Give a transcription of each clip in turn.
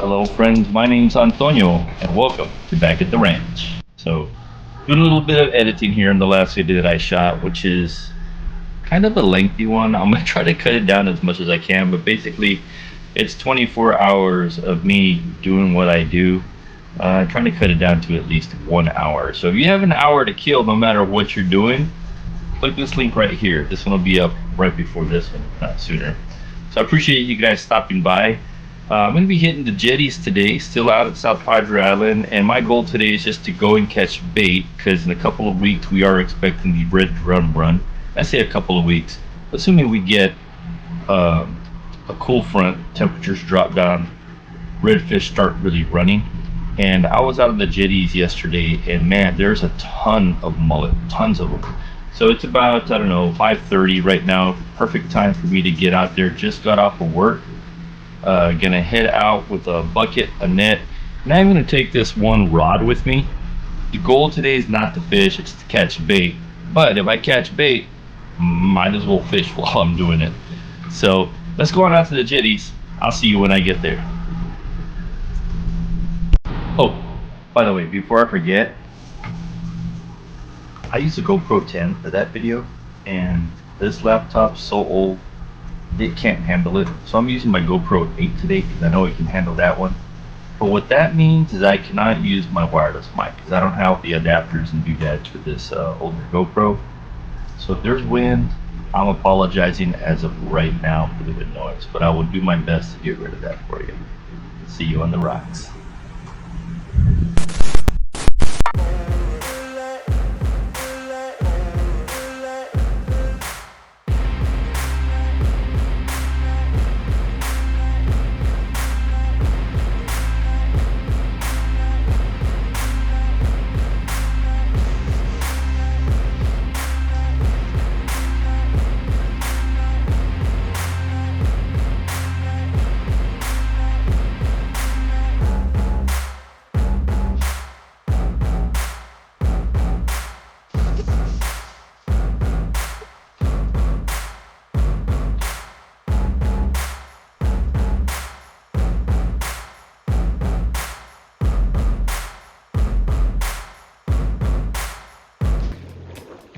Hello friends, my name's Antonio and welcome to Back at the Ranch. So, doing a little bit of editing here in the last video that I shot, which is kind of a lengthy one. I'm going to try to cut it down as much as I can, but basically it's 24 hours of me doing what I do. Trying to cut it down to at least 1 hour. So if you have an hour to kill no matter what you're doing, click this link right here. This one will be up right before this one, not sooner. So I appreciate you guys stopping by. I'm going to be hitting the jetties today, still out at South Padre Island, and my goal today is just to go and catch bait, because in a couple of weeks we are expecting the red drum run. I say a couple of weeks, assuming we get a cool front, temperatures drop down, redfish start really running. And I was out on the jetties yesterday, and man, there's a ton of mullet, tons of them. So it's about, I don't know, 5:30 right now, perfect time for me to get out there. Just got off of work. Gonna head out with a bucket, a net, and I'm gonna take this one rod with me. The goal today is not to fish, it's to catch bait. But if I catch bait, might as well fish while I'm doing it. So let's go on out to the jetties. I'll see you when I get there. Oh, by the way, before I forget, I used a GoPro 10 for that video, and this laptop's so old it can't handle it, so I'm using my GoPro 8 today because I know it can handle that one. But what that means is I cannot use my wireless mic because I don't have the adapters and doodads for this older GoPro. So if there's wind, I'm apologizing as of right now for the wind noise, but I will do my best to get rid of that for you. See you on the rocks.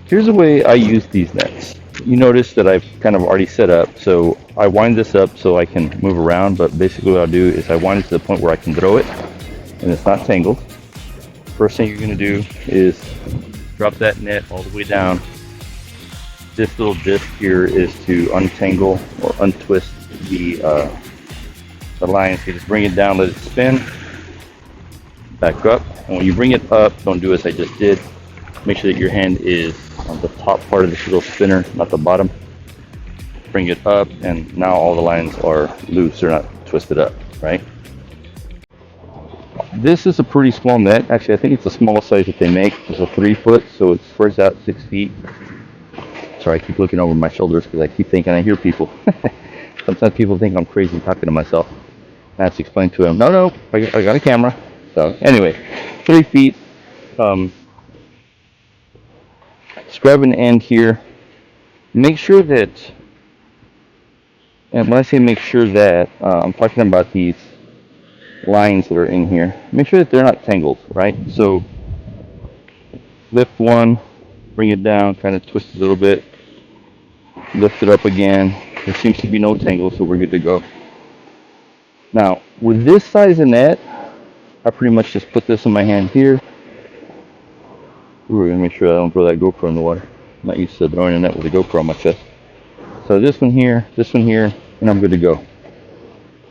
Here's the way I use these nets. You notice that I've kind of already set up, so I wind this up so I can move around, but basically what I'll do is I wind it to the point where I can throw it and it's not tangled. First thing you're going to do is drop that net all the way down. This little disc here is to untangle or untwist the line. So you just bring it down, let it spin, back up, and when you bring it up, don't do as I just did. Make sure that your hand is on the top part of this little spinner, not the bottom. Bring it up, and now all the lines are loose, they're not twisted up, right? This is a pretty small net. Actually, I think it's the smallest size that they make. It's a 3-foot, so it spreads out 6 feet. Sorry, I keep looking over my shoulders because I keep thinking I hear people. Sometimes people think I'm crazy talking to myself. I have to explain to them, no, I got a camera. So anyway, 3 feet. Just grab an end here. Make sure that, and when I say make sure that, I'm talking about these lines that are in here. Make sure that they're not tangled, right? So lift one, bring it down, kind of twist it a little bit, lift it up again. There seems to be no tangle, so we're good to go. Now, with this size of net, I pretty much just put this in my hand here. We're going to make sure I don't throw that GoPro in the water. I'm not used to throwing a net with a GoPro on my chest. So this one here, and I'm good to go.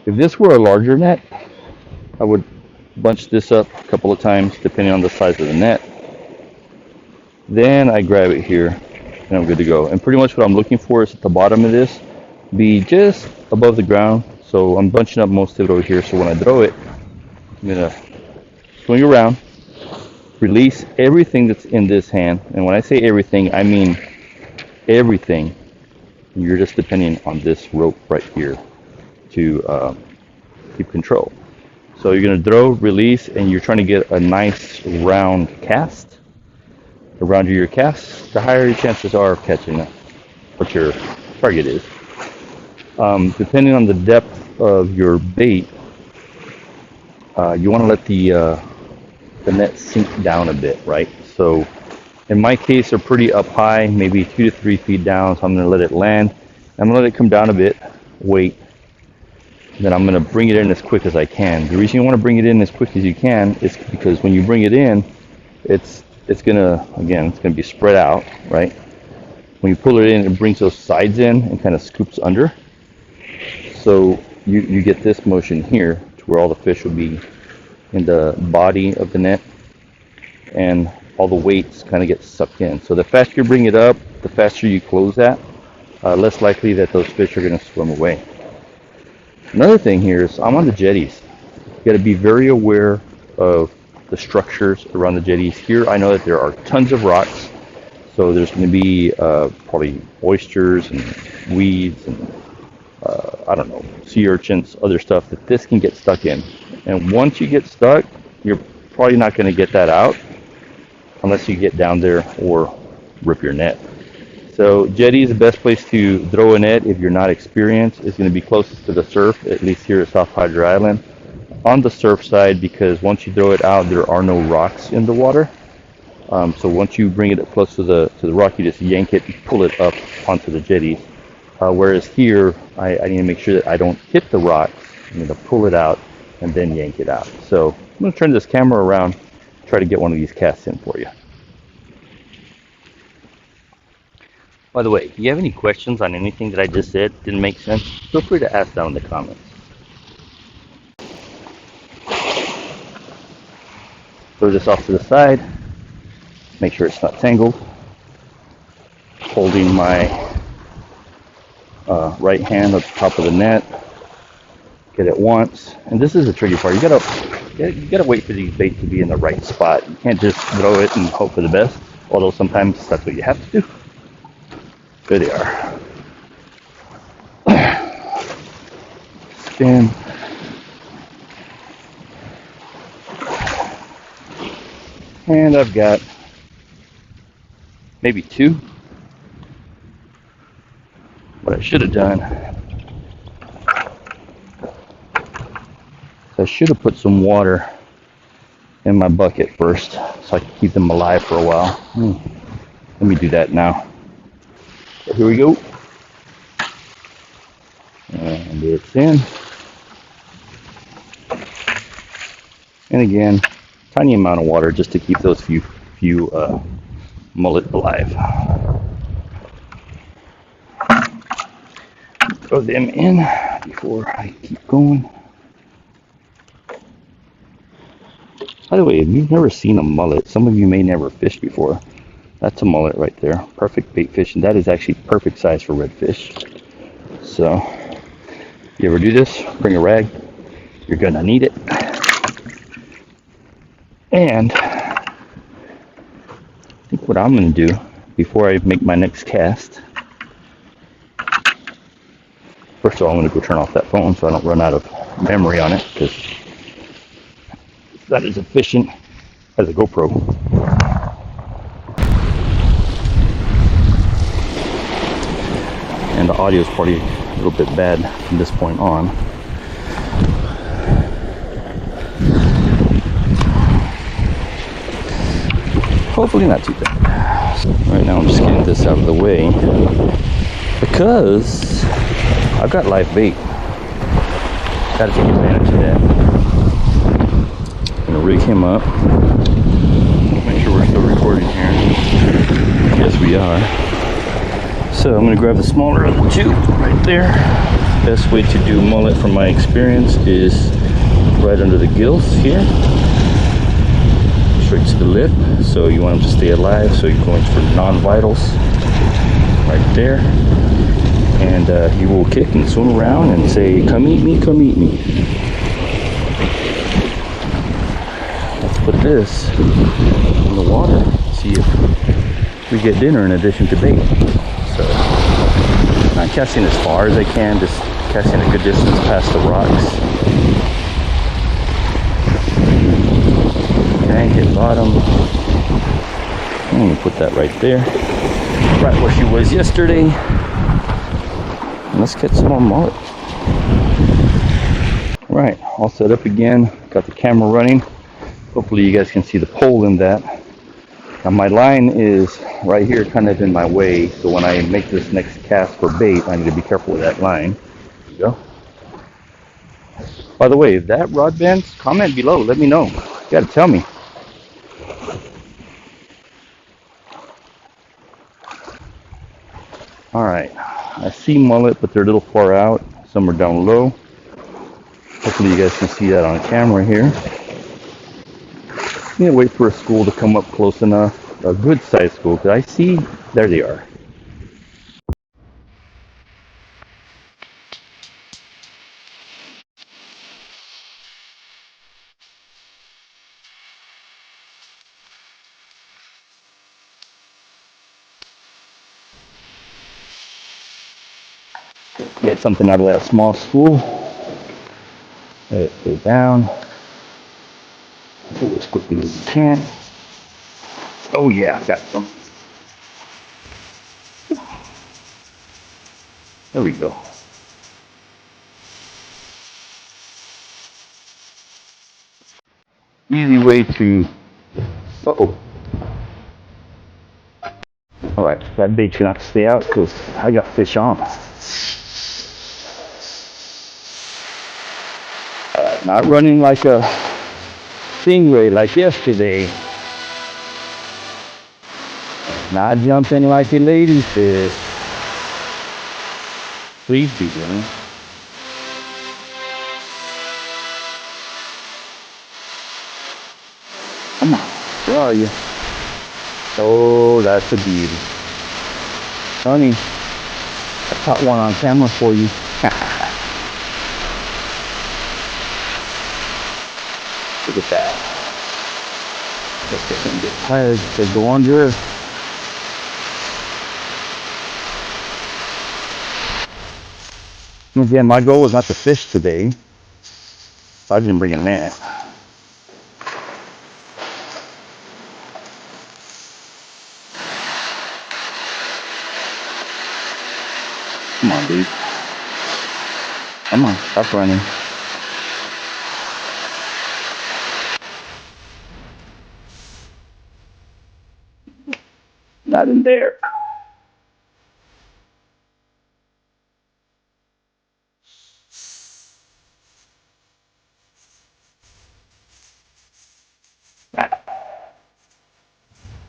If this were a larger net, I would bunch this up a couple of times depending on the size of the net. Then I grab it here, and I'm good to go. And pretty much what I'm looking for is at the bottom of this, be just above the ground. So I'm bunching up most of it over here, so when I throw it, I'm going to swing around, release everything that's in this hand, and when I say everything, I mean everything. You're just depending on this rope right here to keep control. So you're going to throw, release, and you're trying to get a nice round cast. The rounder your cast, the higher your chances are of catching what your target is. Depending on the depth of your bait, you want to let the net sink down a bit, right? So in my case, they're pretty up high, maybe 2 to 3 feet down. So I'm going to let it land. I'm going to let it come down a bit, wait. Then I'm going to bring it in as quick as I can. The reason you want to bring it in as quick as you can is because when you bring it in, it's going to, again, it's going to be spread out, right? When you pull it in, it brings those sides in and kind of scoops under. So you get this motion here to where all the fish will be in the body of the net and all the weights kind of get sucked in. So the faster you bring it up, the faster you close that, less likely that those fish are going to swim away. Another thing here is I'm on the jetties. You got to be very aware of the structures around the jetties. Here I know that there are tons of rocks, so there's going to be probably oysters and weeds and I don't know, sea urchins, other stuff that this can get stuck in. And once you get stuck, you're probably not going to get that out unless you get down there or rip your net. So jetty is the best place to throw a net if you're not experienced. It's going to be closest to the surf, at least here at South Padre Island. On the surf side, because once you throw it out, there are no rocks in the water. So once you bring it up close to the rock, you just yank it and pull it up onto the jetty. Whereas here, I need to make sure that I don't hit the rocks. I'm going to pull it out and then yank it out. So I'm going to turn this camera around, try to get one of these casts in for you. By the way, if you have any questions on anything that I just said, didn't make sense, feel free to ask down in the comments. Throw this off to the side, make sure it's not tangled. Holding my right hand at the top of the net, get it once, and this is the tricky part. You gotta wait for these baits to be in the right spot. You can't just throw it and hope for the best, although sometimes that's what you have to do. There they are. Spin. And I've got maybe 2. What I should have done, I should have put some water in my bucket first so I can keep them alive for a while. Let me do that now. So here we go. And it's in. And again, tiny amount of water just to keep those few mullet alive. Throw them in before I keep going. By the way, if you've never seen a mullet, some of you may never fish before. That's a mullet right there. Perfect bait fish, and that is actually perfect size for redfish. So, if you ever do this, bring a rag. You're gonna need it. And I think what I'm gonna do before I make my next cast, first of all, I'm gonna go turn off that phone so I don't run out of memory on it, because it's not as efficient as a GoPro. And the audio is probably a little bit bad from this point on. Hopefully not too bad. Right now I'm just getting this out of the way because I've got live bait. Gotta take advantage of that. I'm gonna rig him up. Make sure we're still recording here. Yes, we are. So I'm going to grab the smaller of the 2 right there. Best way to do mullet from my experience is right under the gills here. Straight to the lip. So you want them to stay alive. So you're going for non-vitals right there. And he will kick and swim around and say, "Come eat me, come eat me." Let's put this in the water. See if we get dinner in addition to bait. So, not casting as far as I can, just casting a good distance past the rocks. Okay, hit bottom. I'm going to put that right there. Right where she was yesterday. And let's get some more mullet. Right. all set up again. Got the camera running. Hopefully you guys can see the pole in that. Now my line is right here, kind of in my way, so when I make this next cast for bait, I need to be careful with that line. There you go. By the way, if that rod bends, comment below, let me know. You gotta tell me. Alright, I see mullet, but they're a little far out. Some are down low. Hopefully you guys can see that on camera here. I'm gonna wait for a school to come up close enough, a good sized school, because I see, there they are. Get something out of that small school. Let it go down. Do as quickly as you can. Oh yeah, got some. There we go. Easy way to. Uh-oh. Alright, that bait's gonna have to stay out because I got fish on. Not running like a stingray like yesterday. Not jumping like a ladyfish. Please be doing. Come on, where are you? Oh, that's a beauty. Honey, I caught one on camera for you. Look at that. Guess they can get tired. They go under. Again, my goal was not to fish today. So I didn't bring a net. Come on, dude. Come on, stop running. Not in there.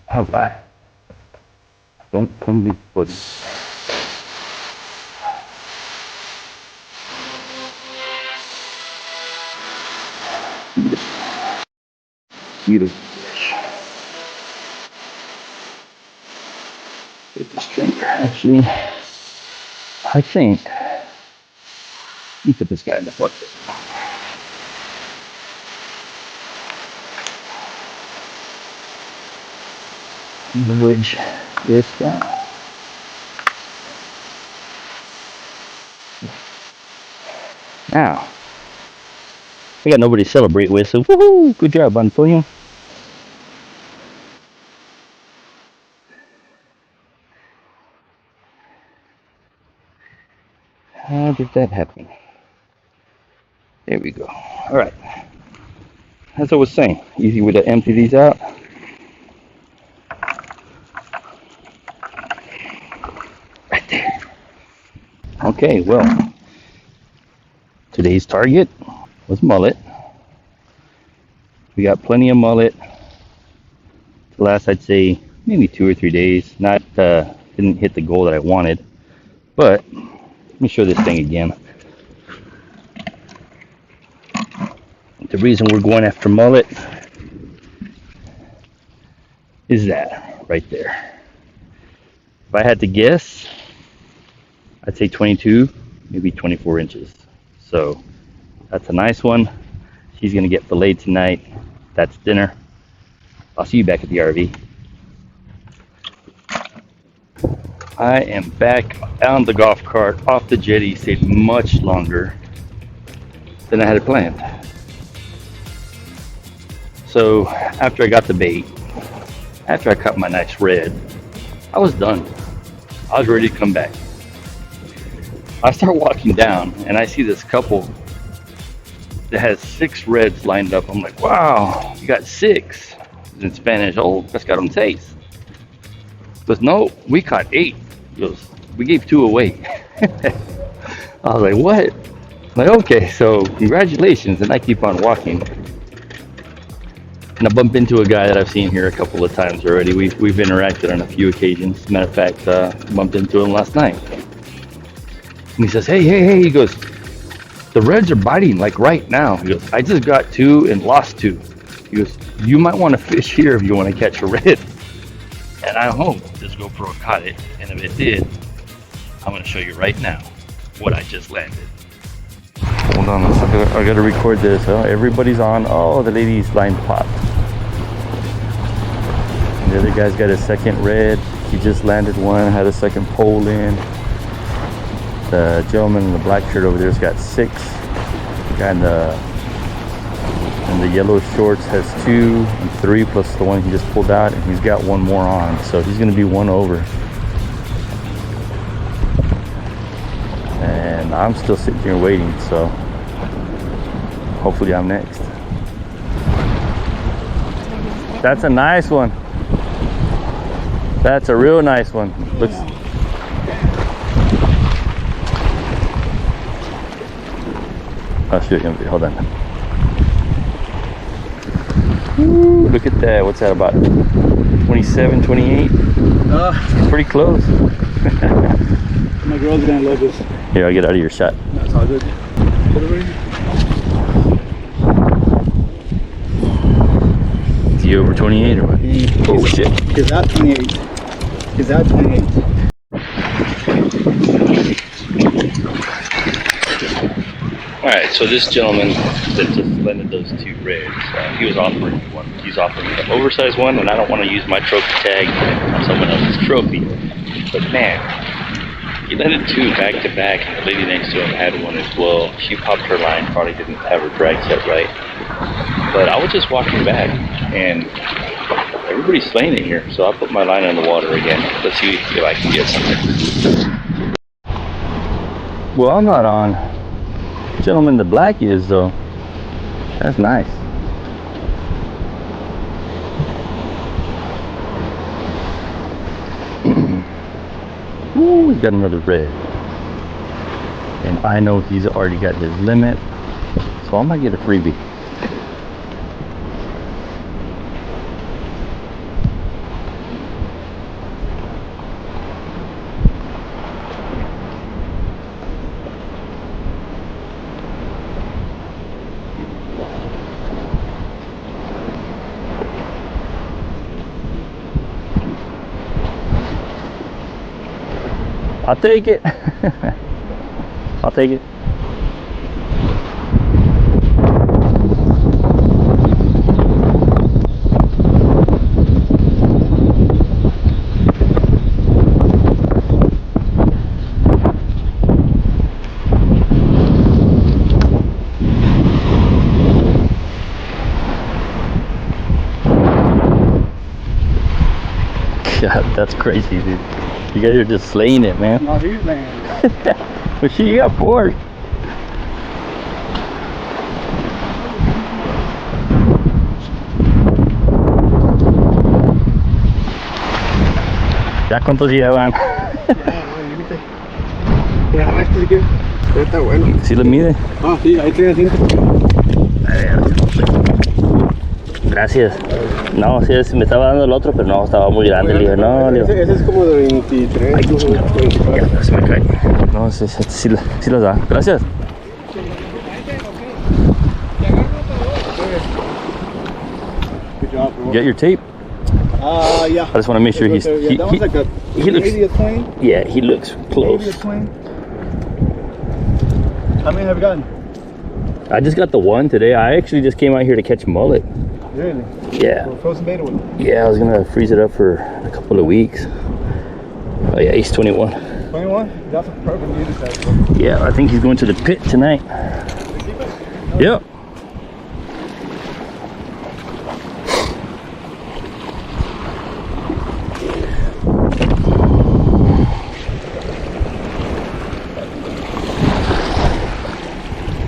All right. Don't come me, buddy. Beautiful fish. Get this drinker. Actually, I think you put this guy in the bucket. Leverage this guy. Now, I got nobody to celebrate with, so woohoo! Good job, Antonio. How did that happen? There we go. All right. As I was saying, easy way to empty these out. Right there. Okay, well, today's target was mullet. We got plenty of mullet. The last, I'd say, maybe 2 or 3 days. Not, didn't hit the goal that I wanted. But, let me show this thing again. The reason we're going after mullet is that right there. If I had to guess, I'd say 22, maybe 24 inches. So that's a nice one. She's gonna get filleted tonight. That's dinner. I'll see you back at the RV. I am back on the golf cart, off the jetty. Stayed much longer than I had it planned. So after I got the bait, after I caught my nice red, I was done. I was ready to come back. I start walking down and I see this couple that has 6 reds lined up. I'm like, wow, you got 6. In Spanish, oh, pescaron 6. But no, we caught 8. He goes, we gave 2 away. I was like, what? I'm like, okay, so congratulations. And I keep on walking. And I bump into a guy that I've seen here a couple of times already. We've interacted on a few occasions. Matter of fact, bumped into him last night. And he says, hey, he goes, the reds are biting like right now. He goes, I just got 2 and lost 2. He goes, you might want to fish here if you want to catch a red. And I hope this GoPro caught it. And if it did, I'm going to show you right now what I just landed. Hold on, I gotta record this. Oh, everybody's on. Oh, the lady's line popped. The other guy's got a second red. He just landed one, had a second pole in. The gentleman in the black shirt over there's got 6. The guy in the yellow shorts has 2 and 3 plus the one he just pulled out, and he's got 1 more on, so he's gonna be 1 over. And I'm still sitting here waiting, so hopefully I'm next. That's a nice one. That's a real nice one. Looks. I'll show you. Hold on. Ooh, look at that. What's that about? 27, 28? Pretty close. My girl's gonna love this. Here, I'll get out of your shot. That's all good. Is he over 28 or what? Oh shit. He's at 28. He's at 28. Alright, so this gentleman that just landed those 2 reds, he was offering me one. He's offering me an oversized one, and I don't want to use my trophy tag on someone else's trophy. But man, he landed 2 back to back, and the lady next to him had one as well. She popped her line, probably didn't have her drag set right. But I was just walking back, and everybody's slaying it here, so I'll put my line on the water again. Let's see if I can get something. Well, I'm not on. The gentleman in the black is, though. That's nice. Ooh, he's got another red. And I know he's already got his limit, so I might get a freebie. I'll take it. I'll take it. God, that's crazy, dude. You guys are just slaying it, man. No, he's man. But shit, you got 4. ¿Ya cuántos llevan? Ya, este sí que está bueno. ¿Sí lo mide? Ah, sí, ahí tiene 5. A ver. Gracias. No, sí, me estaba dando el otro, pero no, estaba muy grande. Le dije, no, le digo. Ese es como de 23. Ay, ya, se me cae. No, sí los da. Gracias. Good job, bro. You got your tape? Yeah. I just want to make sure he's. That one's like a he looks. maybe a 20. Yeah, he looks Maybe a close. 20. How many have you gotten? I just got the one today. I actually just came out here to catch mullet. Really? Yeah. Or frozen beta one? Yeah, I was gonna freeze it up for a couple of weeks. Oh yeah, he's 21. 21? That's a perfect music size, bro. Yeah, I think he's going to the pit tonight. Yep.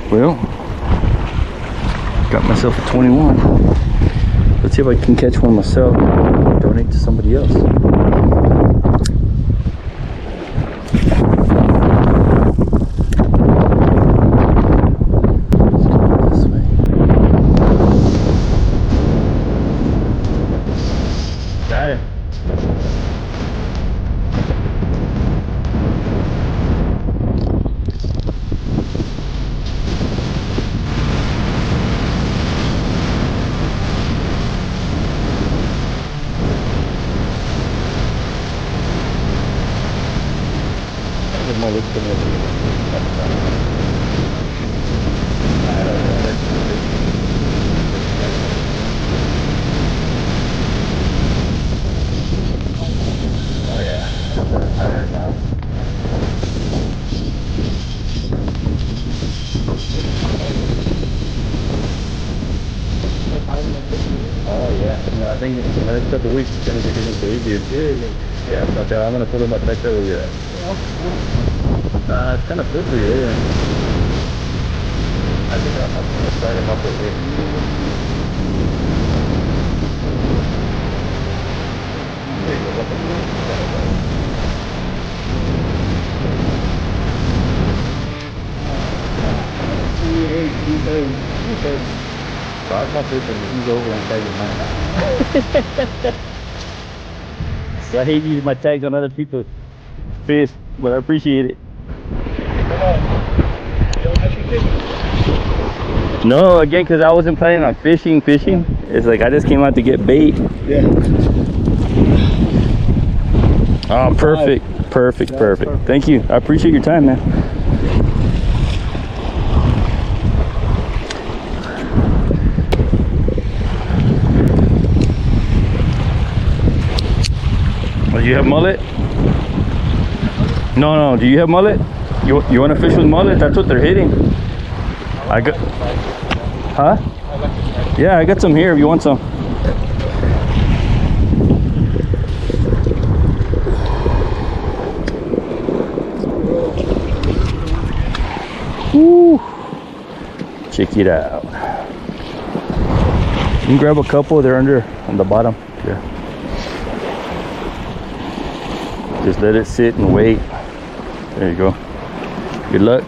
Well, Got myself a 21. Let's see if I can catch one myself. Donate to somebody else. I think in the next couple of weeks it's going to be getting crazy. Yeah, so I'm going to put them up next over here. It's kind of slippery, yeah. I think I'm going to start them up over here. I'll come fish and he's over and tagging mine. I hate using my tags on other people's fish, but I appreciate it. No, again, because I wasn't planning on fishing. It's like I just came out to get bait. Yeah. Oh, perfect. Thank you. I appreciate your time, man. Do you have mullet? No. Do you have mullet? You want to fish with mullet? That's what they're hitting. I got. Huh? Yeah, I got some here if you want some. Woo. Check it out. You can grab a couple. They're under on the bottom. Yeah. Just let it sit and wait. There you go. Good luck.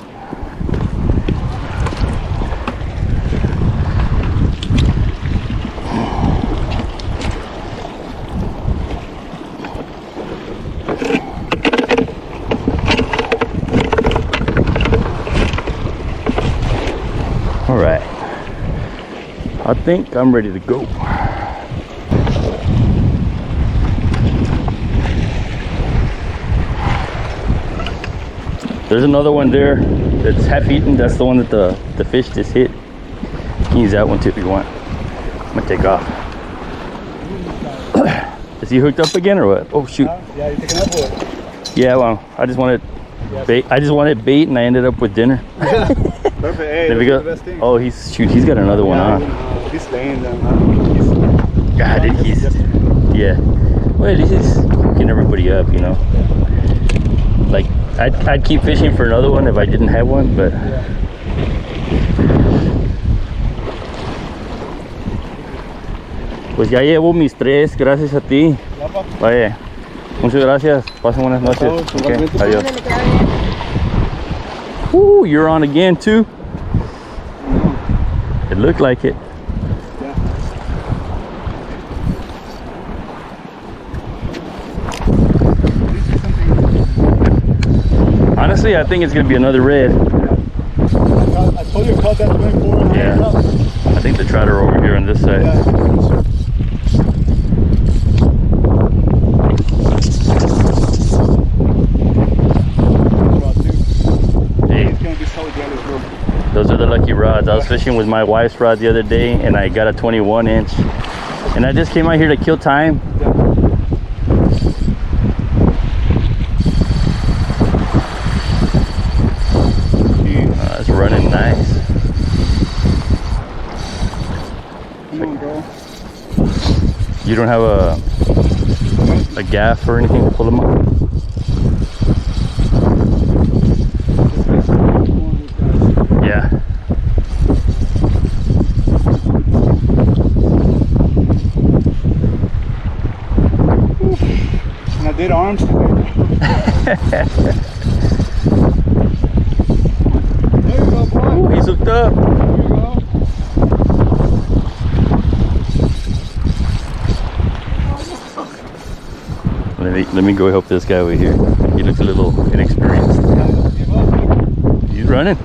All right. I think I'm ready to go. There's another one there that's half eaten. That's the one that the fish just hit. You can use that one too if you want. I'm gonna take off. Is he hooked up again or what? Oh shoot. Yeah, you're picking up with it. Yeah, well, I just wanted bait. I just wanted bait and I ended up with dinner. Perfect. Hey, There we go. the best thing. Oh, he's got another one on. He's laying down. God, he's yeah. Well, this is hooking everybody up, you know. Like I'd keep fishing for another one if I didn't have one, but pues ya llevo mis 3, gracias a ti. Vaya, muchas gracias. Pasen buenas noches. Okay, adiós. Ooh, you're on again too. It looked like it. Honestly, I think it's gonna be another red. I told you to cut that 24 and Yeah. I think the trout are over here on this side. Hey, those are the lucky rods. I was fishing with my wife's rod the other day and I got a 21 inch. And I just came out here to kill time. It's running nice. You don't have a gaff or anything to pull them up? Yeah. made arms. There you go, boy. Ooh, he's hooked up. There you go. Let me go help this guy over here. He looks a little inexperienced. Give up. He's running.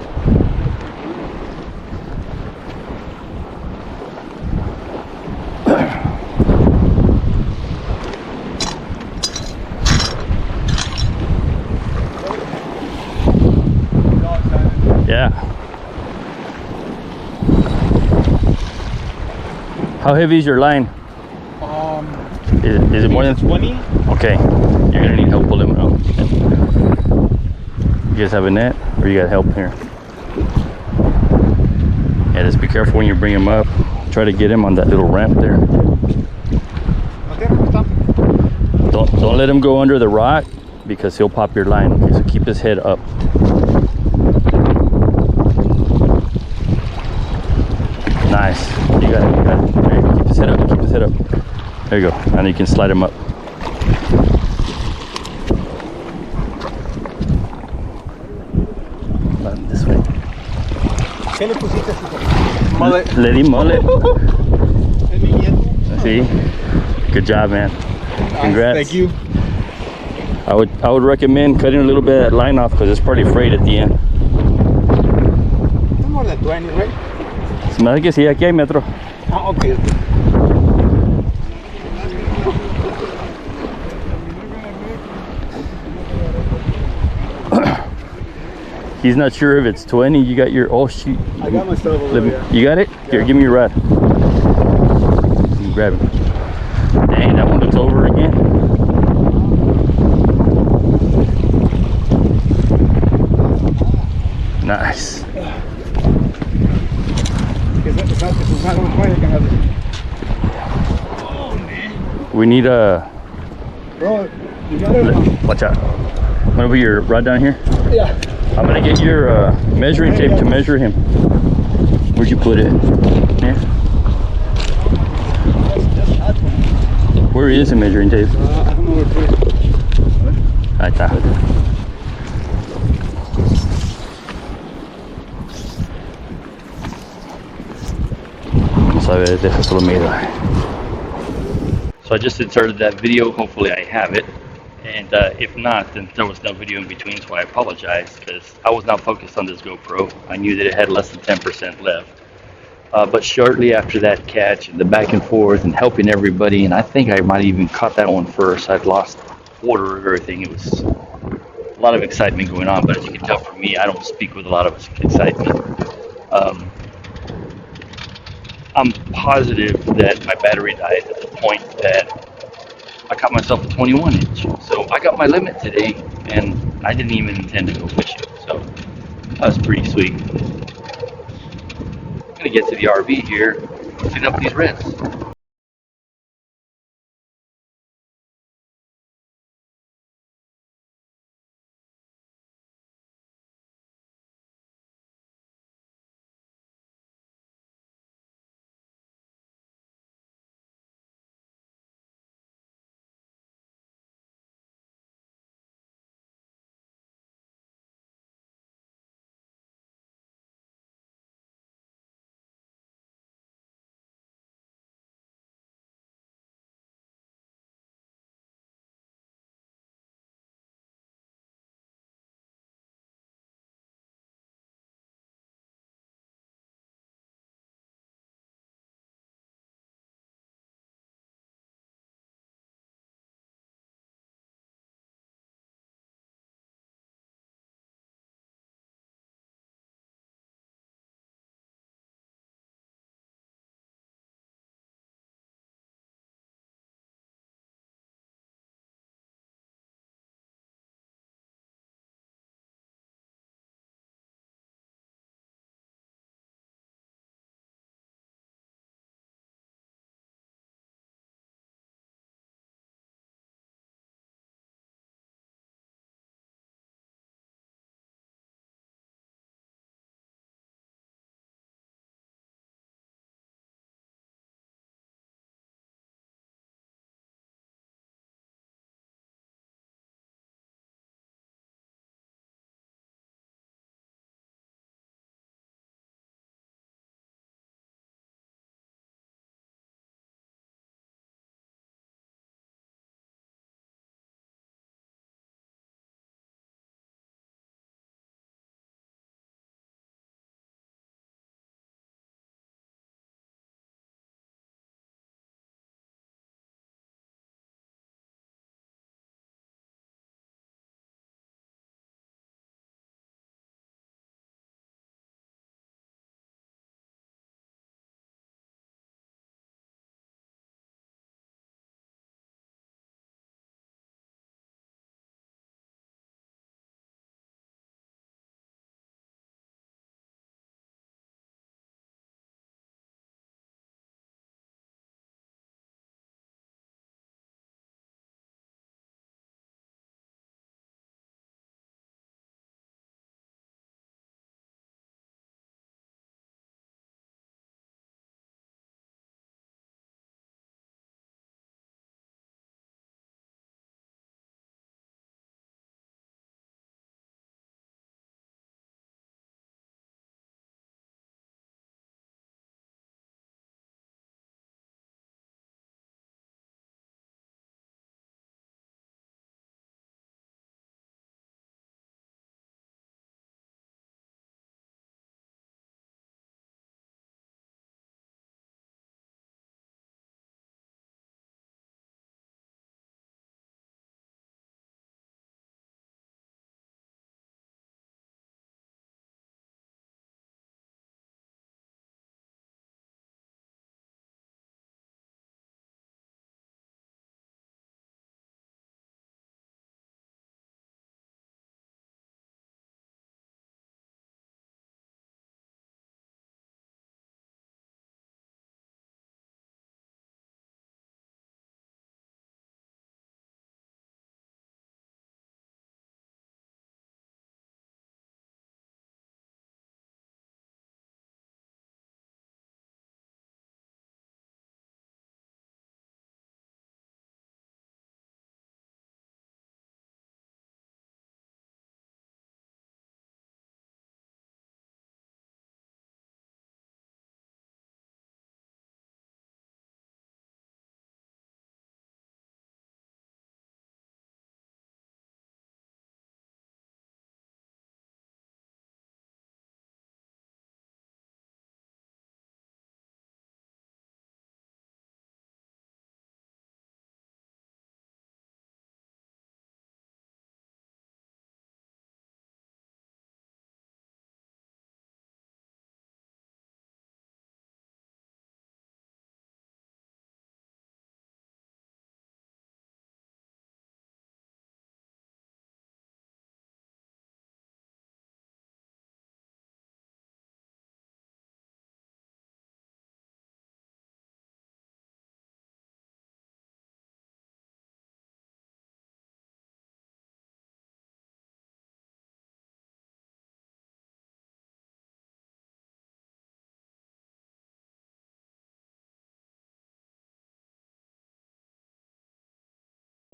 Yeah. How heavy is your line? Is it more than 20? Okay, you're gonna need help pulling it out. You guys have a net, or you got help here? Yeah, just be careful when you bring him up. Try to get him on that little ramp there. Okay, stop. Don't let him go under the rock because he'll pop your line. Okay, so keep his head up. Nice. You got it. You got it. There you go. Keep his head up. Keep his head up. There you go. And you can slide him up. This way. ¿Qué le pusiste a su mullet? Let him mullet. Es mi nieto. See? Good job, man. Congrats. Thank you. I would recommend cutting a little bit of that line off because it's pretty frayed at the end. It's more than 20, right? Se me hace que sí, aquí hay metro. Ah, okay. He's not sure if it's 20. You got your, oh shoot. I got my stuff over there. You got it? Here, give me your rod. You grab it. Dang, that one looks over again. Nice. It's not over 20, you can have it. Oh, man. We need a, Bro, you got it? watch out. I'm gonna put your rod down here. Yeah. I'm gonna get your measuring tape to measure him. Where'd you put it? Here. Where is the measuring tape? I don't know where to put it. Ahí está. Vamos a ver, deja solo mido. So I just inserted that video. Hopefully I have it. And if not, then there was no video in between, so I apologize because I was not focused on this GoPro. I knew that it had less than 10% left. But shortly after that catch and the back and forth and helping everybody, and I think I might even caught that one first. I'd lost order of everything. It was a lot of excitement going on, but as you can tell from me, I don't speak with a lot of excitement. I'm positive that my battery died at the point that I caught myself a 21 inch. So I got my limit today, and I didn't even intend to go fishing. So that was pretty sweet. I'm gonna get to the RV here, clean up these reds.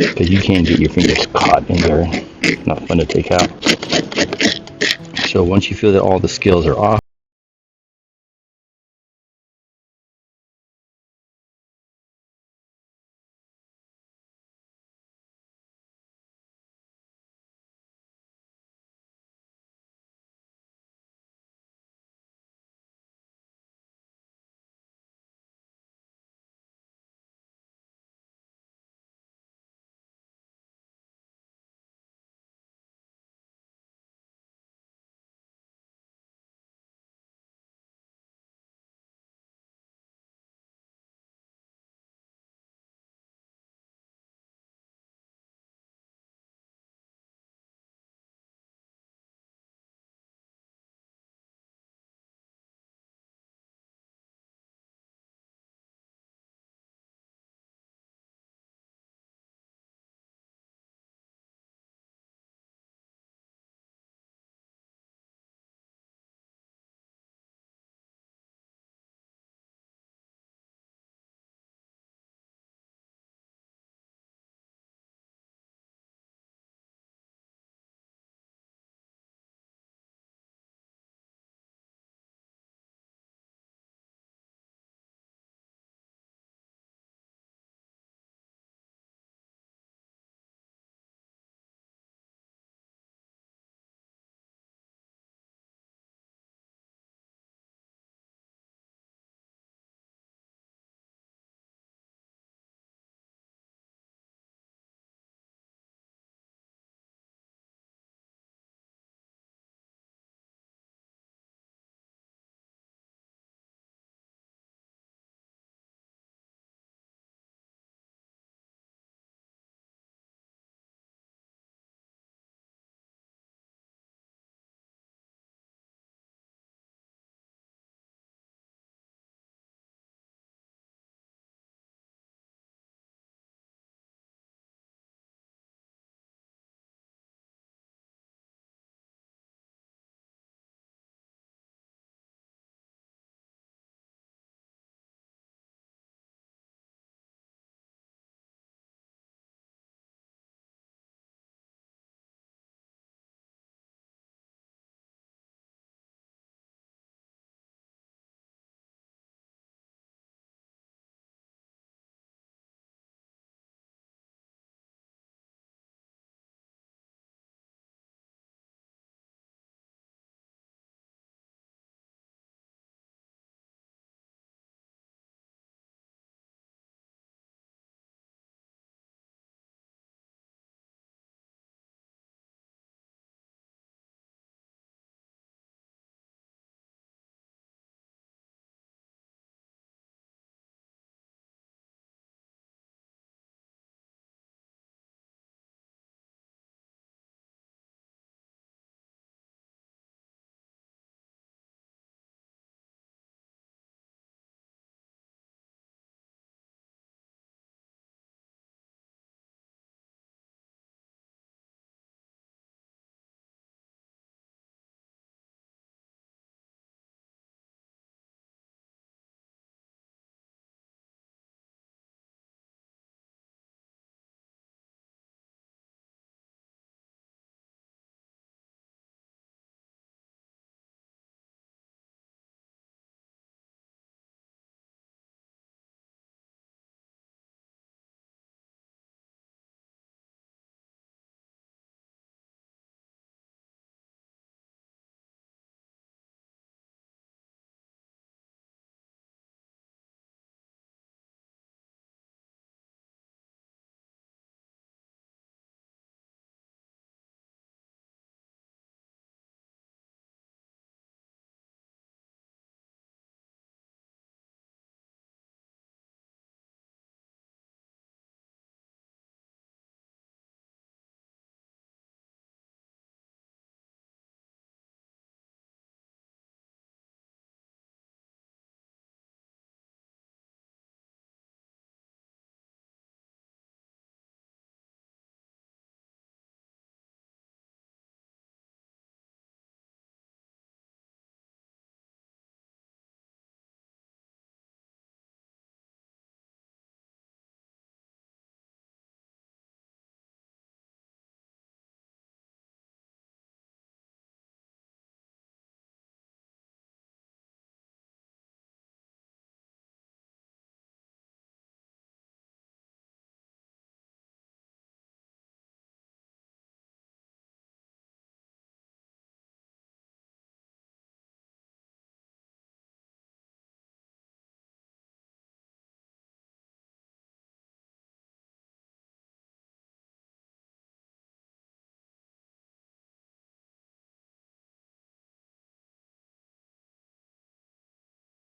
because you can get your fingers caught in there. Not fun to take out. So once you feel that all the scales are off,